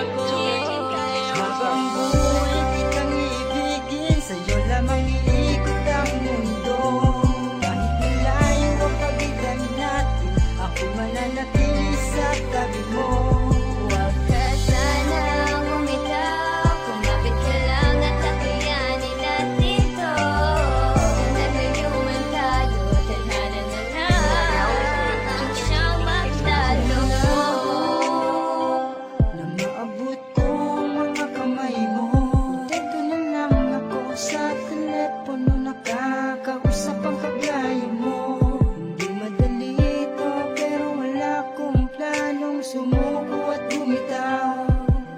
ako. Habang buhay kitang ibigin, sa'yo lamang iikot ang mundo. Kahit malayo ang pagitan natin, ako mananatili sa tabi mo. Huwag ka sana bumitaw, kumapit ka lang at takayanin natin to. Naglayo man tayo, tadhana na lang ang siyang magtalo. Na maabot ko ang mga kamay mo, dito na lang ako sa telepono, nakakausap ang kagaya mo. Hindi madali ito pero wala akong planong sumuko at bumitaw.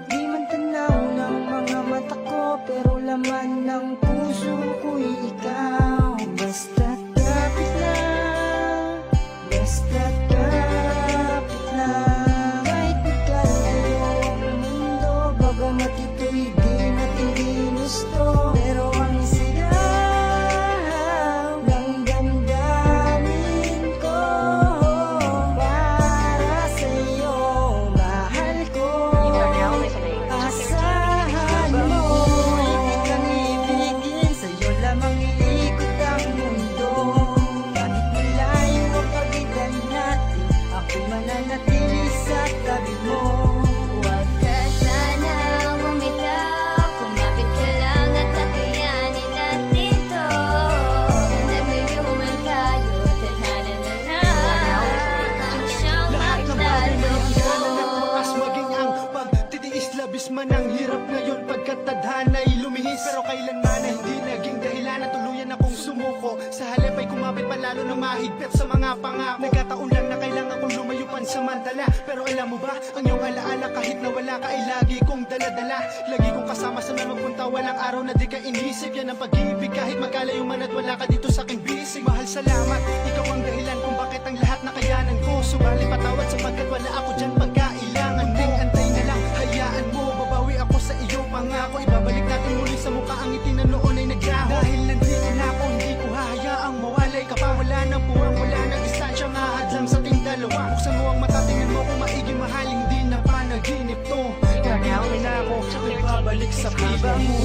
Di man tanaw ng mga mata ko pero laman ng puso ko'y ikaw. Basta't kapit lang, basta't kapit lang. Kahit magkalayo ang mundo, bagamat ito'y di natin ginusto, pero ang sigaw ng damdamin ko para sa'yo, mahal ko. Asahan mo, kitang ibigin, sa'yo lamang iikot ang mundo. Kahit malayo ang pagitan natin, ako mananatili sa tabi mo. Huwag ka sana bumitaw, kumapit ka lang at takayanin natin to. Naglayo man tayo, tadhana na lang ang siyang Lahat ng bagay may hangganan at magtalo. wakas, maging ang pagtitiis. Labis man ang hirap ngayon pagkat tadhana'y lumihis, pero kailanman ay hindi naging dahilan na tuluyan akong sumuko. Sa halip ay kumapit pa lalo na mahigpit sa mga pangako. Nagkataon lang na kailangan kong lumayo pansamantala, pero alam mo ba, ang iyong alaala kahit na wala ka ay lagi kong daladala. Lagi kong kasama sa mga punta, walang araw na di ka inisip. Yan ang pag-ibig kahit magkalayo man at wala ka dito sa aking bisig. Mahal, salamat, ikaw ang dahilan kung bakit ang lahat nakayanan ko. Subalit patawad sapagkat wala ako dyan pagkailangan mo. Antay na lang, hayaan mo, babawi ako sa iyo pangako. Ibabalik natin muli sa mukha ang ngiti na noon ay naglaho. Dahil nandito na ako, hindi ko hahayaang mawalay ka pa. Wala nang puwang, wala nang distansya, nga hadlang sa ating dalawa. Buksan mo ang mata, tingnan mo kung maigi mahal, hindi na panaginip to. Nandito na ako, nagbabalik sa piba mo.